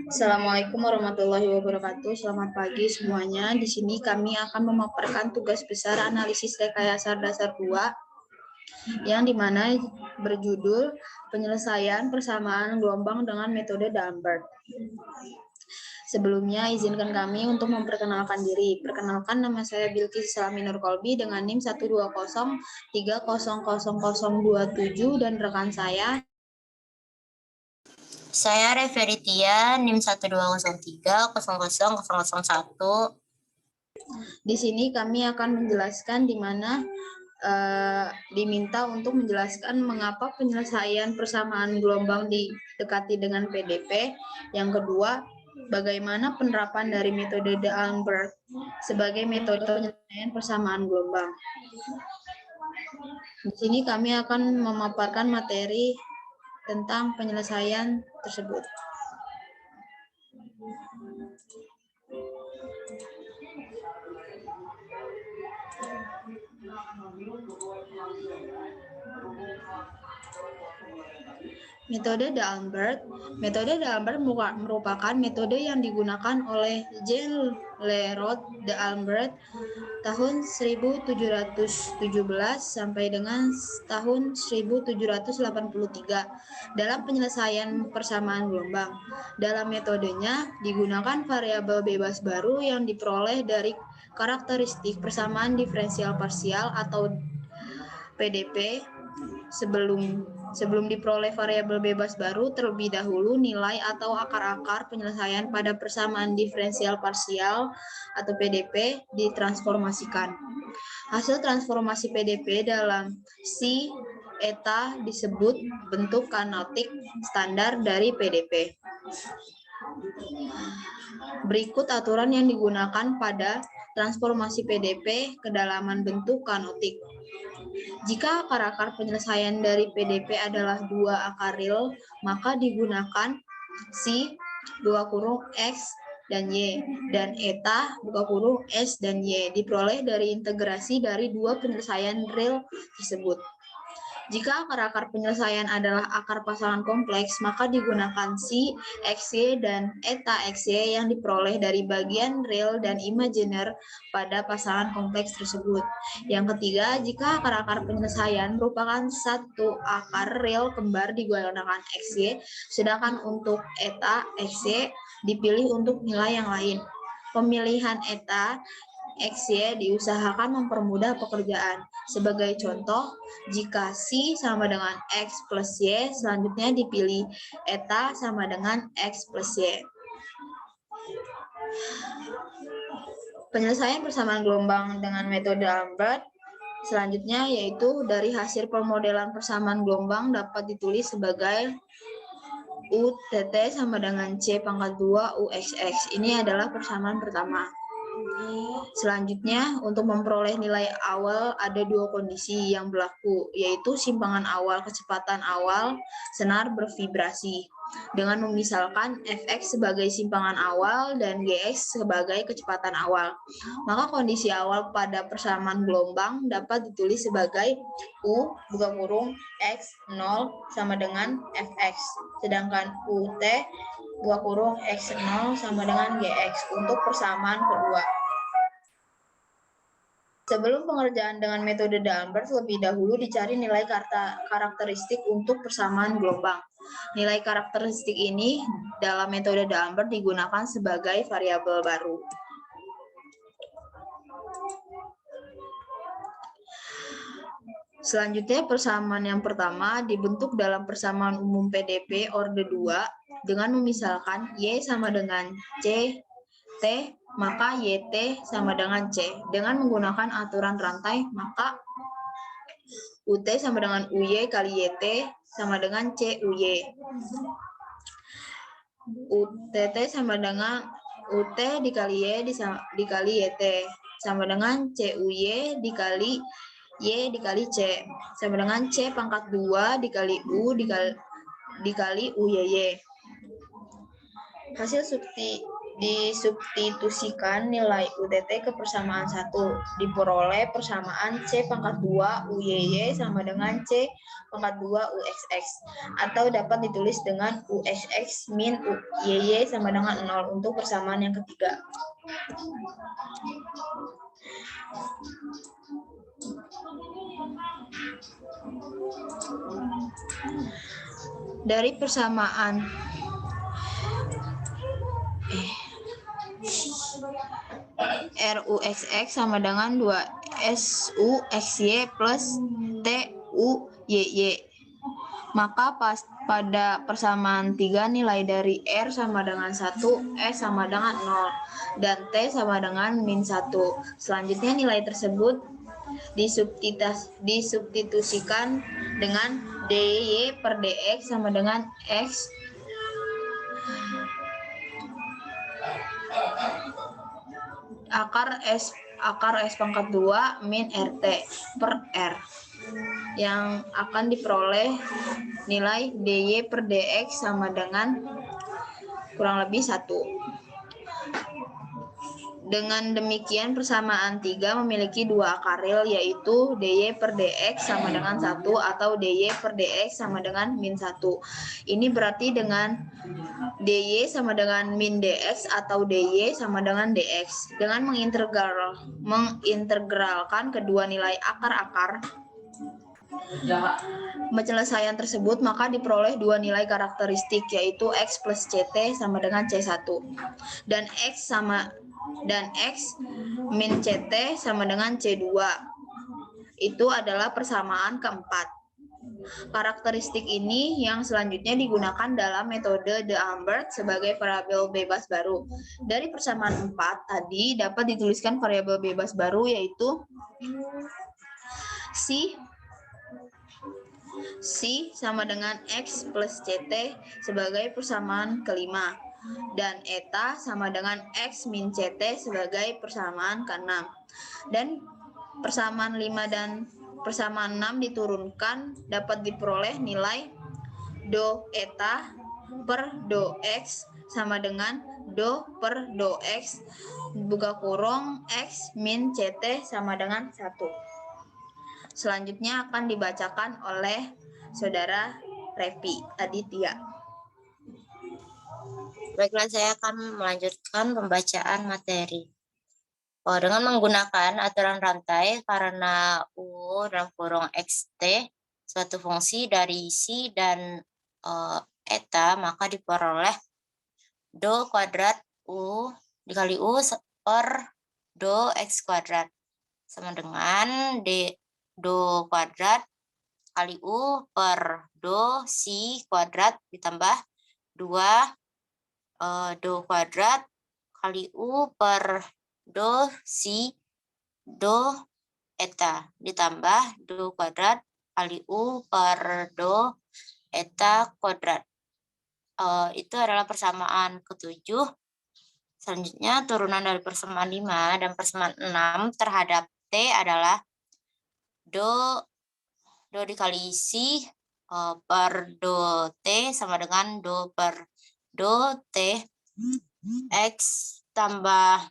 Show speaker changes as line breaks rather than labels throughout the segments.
Assalamualaikum warahmatullahi wabarakatuh. Selamat pagi semuanya. Di sini kami akan memaparkan tugas besar analisis rekayasa dasar 2 yang dimana berjudul penyelesaian persamaan gelombang dengan metode D'Alembert. Sebelumnya, izinkan kami untuk memperkenalkan diri. Perkenalkan, nama saya Bilqis Islami Nur Kolbi dengan NIM 120300027 dan rekan saya.
Saya Reveritia, NIM 120300001.
Di sini kami akan menjelaskan di mana diminta untuk menjelaskan mengapa penyelesaian persamaan gelombang didekati dengan PDP. Yang kedua, bagaimana penerapan dari metode D'Alembert sebagai metode penyelesaian persamaan gelombang. Di sini kami akan memaparkan materi tentang penyelesaian tersebut. Metode D'Alembert. Metode D'Alembert merupakan metode yang digunakan oleh Jean Leroy D'Alembert tahun 1717 sampai dengan tahun 1783 dalam penyelesaian persamaan gelombang. Dalam metodenya digunakan variabel bebas baru yang diperoleh dari karakteristik persamaan diferensial parsial atau PDP. Sebelum diperoleh variabel bebas baru, terlebih dahulu nilai atau akar-akar penyelesaian pada persamaan diferensial parsial atau PDP ditransformasikan. Hasil transformasi PDP dalam Si eta disebut bentuk kanotik standar dari PDP. Berikut aturan yang digunakan pada transformasi PDP kedalaman bentuk kanotik. Jika akar-akar penyelesaian dari PDP adalah 2 akar real, maka digunakan Si (X dan Y) dan eta (S dan Y) diperoleh dari integrasi dari 2 penyelesaian real tersebut. Jika akar-akar penyelesaian adalah akar pasangan kompleks, maka digunakan Si XY dan eta XY yang diperoleh dari bagian real dan imajiner pada pasangan kompleks tersebut. Yang ketiga, jika akar-akar penyelesaian merupakan satu akar real kembar digunakan XY, sedangkan untuk eta XY dipilih untuk nilai yang lain. Pemilihan eta XY diusahakan mempermudah pekerjaan. Sebagai contoh, jika Si sama dengan X plus Y, selanjutnya dipilih eta sama dengan X plus Y. Penyelesaian persamaan gelombang dengan metode D'Alembert selanjutnya yaitu dari hasil pemodelan persamaan gelombang dapat ditulis sebagai UTT sama dengan C pangkat 2 UXX. Ini adalah persamaan pertama. Selanjutnya, untuk memperoleh nilai awal ada 2 kondisi yang berlaku, yaitu simpangan awal kecepatan awal senar bervibrasi, dengan memisalkan Fx sebagai simpangan awal dan Gx sebagai kecepatan awal. Maka kondisi awal pada persamaan gelombang dapat ditulis sebagai U(X0 sama dengan Fx, sedangkan UT X0 sama dengan Gx untuk persamaan kedua. Sebelum pengerjaan dengan metode D'Alembert, lebih dahulu dicari nilai karakteristik untuk persamaan gelombang. Nilai karakteristik ini dalam metode D'Alembert digunakan sebagai variabel baru. Selanjutnya, persamaan yang pertama dibentuk dalam persamaan umum PDP orde 2 dengan memisalkan Y sama dengan C T, maka YT sama dengan C. Dengan menggunakan aturan rantai, maka UT sama dengan UY kali YT sama dengan CUY. UTT sama dengan UT dikali Y dikali YT sama dengan CUY dikali Y dikali C sama dengan C pangkat 2 dikali U dikali UYY. Hasil Disubstitusikan nilai UTT ke persamaan 1. Diperoleh persamaan C pangkat 2 UYY sama dengan C pangkat 2 UXX. Atau dapat ditulis dengan UXX min UYY sama dengan 0 untuk persamaan yang ketiga. Dari persamaan RUXX sama dengan 2SUXY plus TUYY. Maka pada persamaan 3 nilai dari R sama dengan 1, S sama dengan 0, dan T sama dengan min 1. Selanjutnya nilai tersebut disubstitusikan dengan DY per DX sama dengan X akar S pangkat 2 min RT per R yang akan diperoleh nilai DY per DX sama dengan kurang lebih 1. Dengan demikian persamaan 3 memiliki dua akar real, yaitu DY per DX sama dengan 1 atau DY per DX sama dengan min 1. Ini berarti dengan DY sama dengan min DX atau DY sama dengan DX. Dengan mengintegralkan kedua nilai akar-akar penyelesaian tersebut, maka diperoleh dua nilai karakteristik, yaitu X plus CT sama dengan C1 dan X min CT sama dengan C2. Itu adalah persamaan keempat. Karakteristik ini yang selanjutnya digunakan dalam metode D'Alembert sebagai variabel bebas baru. Dari persamaan 4 tadi dapat dituliskan variabel bebas baru, yaitu C sama dengan X plus CT sebagai persamaan kelima, dan eta sama dengan X min CT sebagai persamaan keenam. Dan persamaan 5 dan persamaan 6 diturunkan, dapat diperoleh nilai do eta per do X sama dengan do per do X buka kurung X min CT sama dengan 1. Selanjutnya akan dibacakan oleh Saudara Revi Aditya.
Baiklah, saya akan melanjutkan pembacaan materi. Dengan menggunakan aturan rantai, karena U dalam kurung XT suatu fungsi dari C dan eta, maka diperoleh do kuadrat U dikali U per do X kuadrat sama dengan do kuadrat kali U per do C kuadrat ditambah 2 do kuadrat kali U per do C do eta ditambah do kuadrat kali U per do eta kuadrat. Itu adalah persamaan ke-7. Selanjutnya turunan dari persamaan 5 dan persamaan 6 terhadap T adalah do dikali C per do T sama dengan do per do T X tambah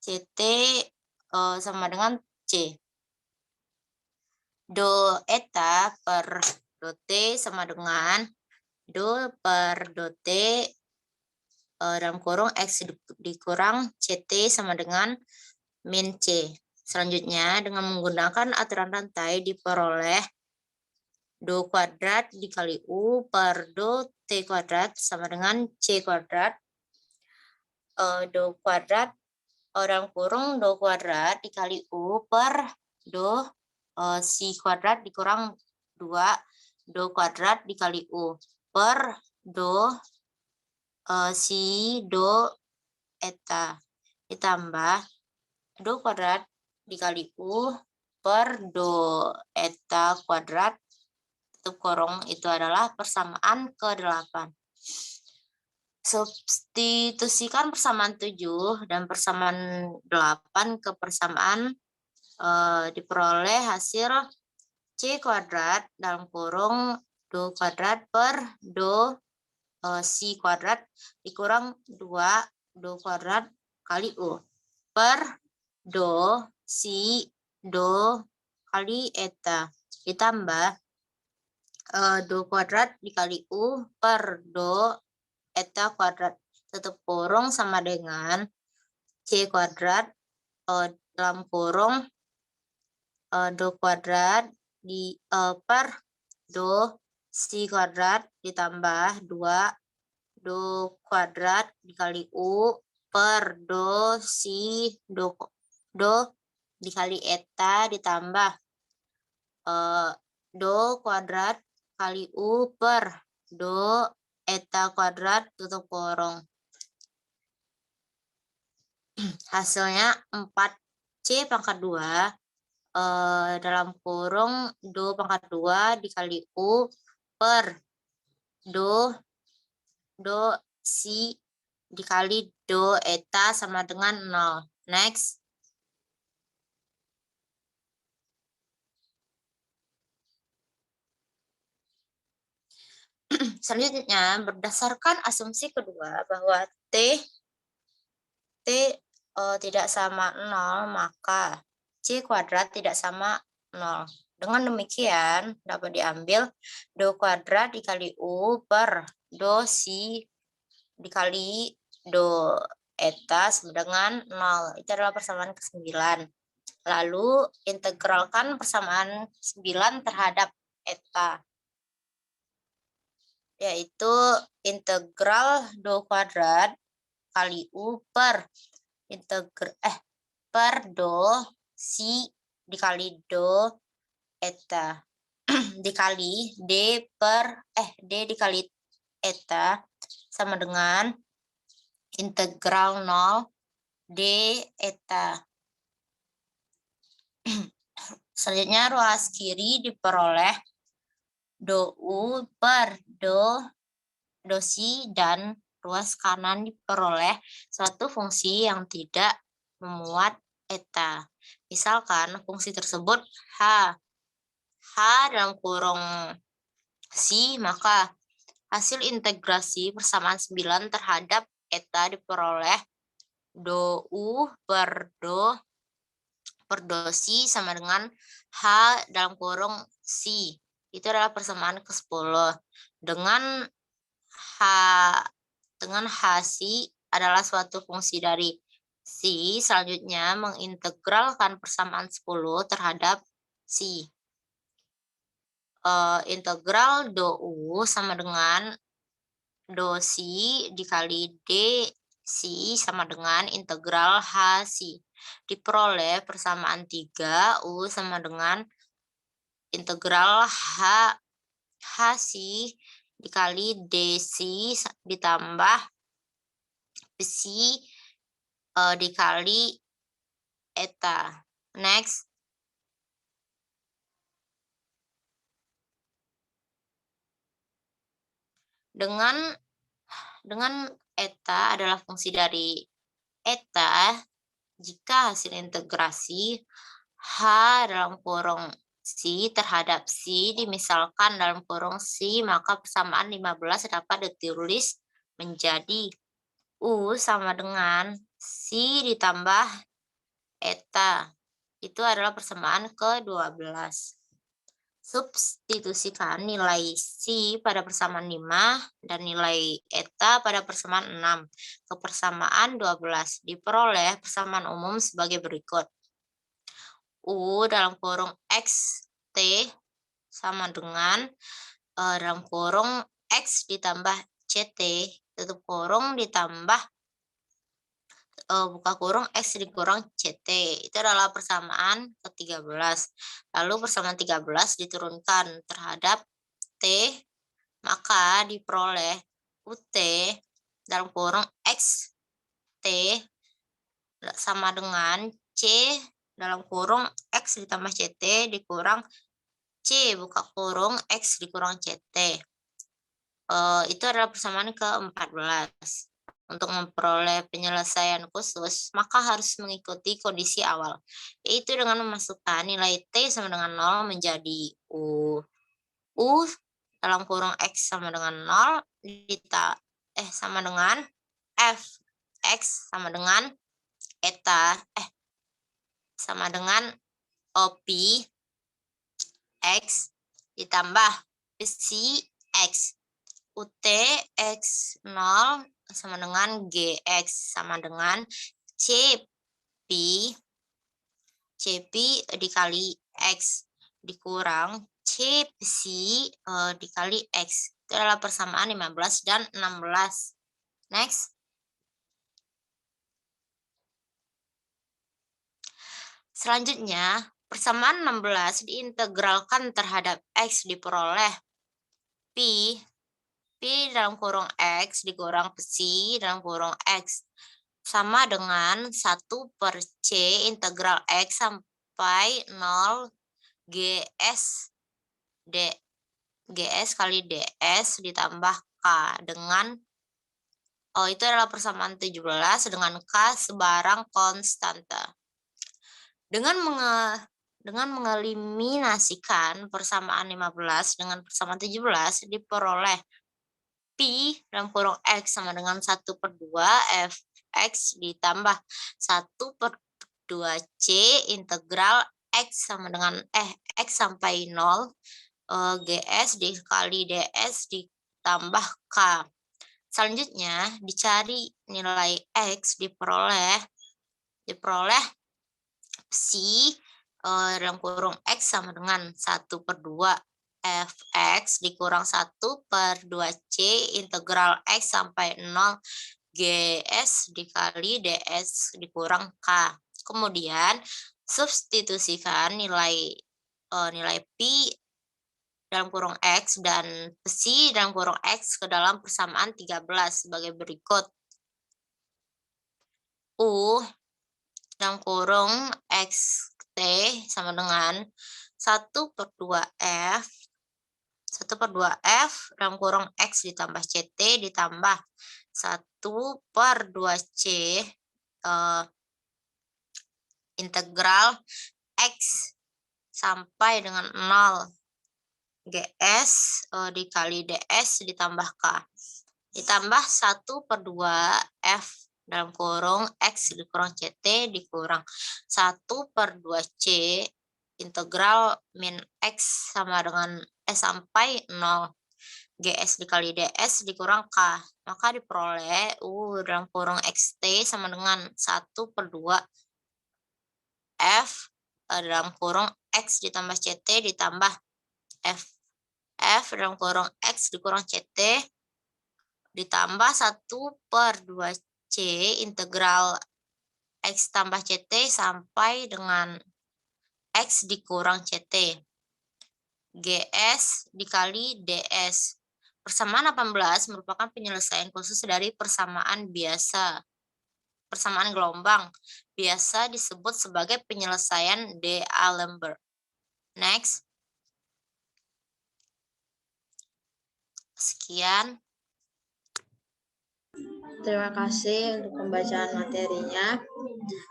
CT sama dengan C. Do eta per do T sama dengan do per do T dalam kurung X dikurang CT sama dengan min C. Selanjutnya, dengan menggunakan aturan rantai diperoleh do kuadrat dikali U per do T kuadrat sama dengan C kuadrat. Do kuadrat dalam kurung do kuadrat dikali U per do C kuadrat dikurang 2 do kuadrat dikali U per do C do eta ditambah do kuadrat dikali U per do eta kuadrat tutup kurung. Itu adalah persamaan ke-8. Substitusikan persamaan 7 dan persamaan 8 ke persamaan diperoleh hasil C kuadrat dalam kurung do kuadrat per do C kuadrat dikurang 2 do kuadrat kali U per do si do kali eta ditambah do kuadrat dikali U per do eta kuadrat tutup kurung sama dengan C kuadrat dalam kurung do kuadrat per do si kuadrat ditambah 2 do kuadrat dikali U per do si do dikali eta ditambah do kuadrat kali U per do eta kuadrat tutup kurung. Hasilnya 4C pangkat 2 dalam kurung do pangkat 2 dikali U per do si dikali do eta sama dengan 0. Next. Selanjutnya, berdasarkan asumsi kedua bahwa T tidak sama 0, maka C kuadrat tidak sama 0. Dengan demikian, dapat diambil do kuadrat dikali U per do si dikali do eta sama dengan 0. Itu adalah persamaan ke-9. Lalu, integralkan persamaan 9 terhadap eta, yaitu integral do kuadrat kali U per do si dikali do eta dikali d dikali eta sama dengan integral 0 d eta. Selanjutnya ruas kiri diperoleh do U per do si dan ruas kanan diperoleh suatu fungsi yang tidak memuat eta. Misalkan fungsi tersebut H dalam kurung si, maka hasil integrasi persamaan 9 terhadap eta diperoleh do U per do si sama dengan H dalam kurung si. Itu adalah persamaan ke-10. Dengan H si adalah suatu fungsi dari si, selanjutnya mengintegralkan persamaan 10 terhadap si. Integral do U sama dengan do si dikali d si sama dengan integral H si. Diperoleh persamaan 3 U sama dengan integral H si dikali d si ditambah si dikali eta. Next. Dengan eta adalah fungsi dari eta, jika hasil integrasi H dalam kurung si terhadap si dimisalkan dalam kurung si, maka persamaan 15 dapat ditulis menjadi U sama dengan si ditambah eta. Itu adalah persamaan ke-12. Substitusikan nilai si pada persamaan 5 dan nilai eta pada persamaan 6 ke persamaan 12. Diperoleh persamaan umum sebagai berikut. U dalam kurung X T sama dengan dalam kurung X ditambah CT tutup kurung ditambah buka kurung X dikurang CT. Itu adalah persamaan ke-13. Lalu persamaan 13 diturunkan terhadap T, maka diperoleh UT dalam kurung X T sama dengan C dalam kurung X ditambah CT dikurang C buka kurung X dikurang CT. Itu adalah persamaan ke-14. Untuk memperoleh penyelesaian khusus, maka harus mengikuti kondisi awal, yaitu dengan memasukkan nilai T sama dengan 0 menjadi U dalam kurung X sama dengan 0 sama dengan F X sama dengan eta, sama dengan OP X ditambah psi X. UT X0 sama dengan GX sama dengan CP dikali X dikurang C psi dikali X. Itu adalah persamaan 15 dan 16. Next. Selanjutnya, persamaan 16 diintegralkan terhadap X diperoleh P dalam kurung X dikurang psi dalam kurung X sama dengan 1 per C integral X sampai 0 GS kali DS ditambah K dengan itu adalah persamaan 17 dengan K sebarang konstanta. Dengan mengeliminasikan persamaan 15 dengan persamaan 17 diperoleh P dalam kurung X sama dengan 1 per 2 Fx ditambah 1 per 2C integral X sama dengan X sampai 0 GS dikali DS ditambah K. Selanjutnya dicari nilai X diperoleh psi dalam kurung X sama dengan 1 per 2 Fx dikurang 1 per 2C integral X sampai 0 GS dikali DS dikurang K. Kemudian substitusikan nilai Pi dalam kurung X dan psi dalam kurung X ke dalam persamaan 13 sebagai berikut. U dalam kurung XT sama dengan 1 per 2F 1 per 2F dalam kurung X ditambah CT ditambah 1 per 2C integral X sampai dengan 0 GS dikali DS ditambah K ditambah 1 per 2 F dalam kurung X dikurang CT dikurang 1 per 2C integral min X sama dengan sampai 0 GS dikali DS dikurang K. Maka diperoleh U dalam kurung XT sama dengan 1 per 2 F dalam kurung X ditambah CT ditambah F dalam kurung X dikurang CT ditambah 1 per 2C integral X tambah CT sampai dengan X dikurang CT. GS dikali DS. Persamaan 18 merupakan penyelesaian khusus dari persamaan biasa. Persamaan gelombang biasa disebut sebagai penyelesaian D'Alembert. Next. Sekian.
Terima kasih untuk pembacaan materinya.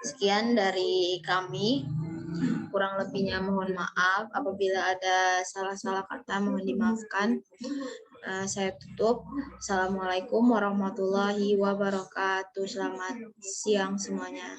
Sekian dari kami. Kurang lebihnya mohon maaf. Apabila ada salah-salah kata mohon dimaafkan. Saya tutup. Assalamualaikum warahmatullahi wabarakatuh. Selamat siang semuanya.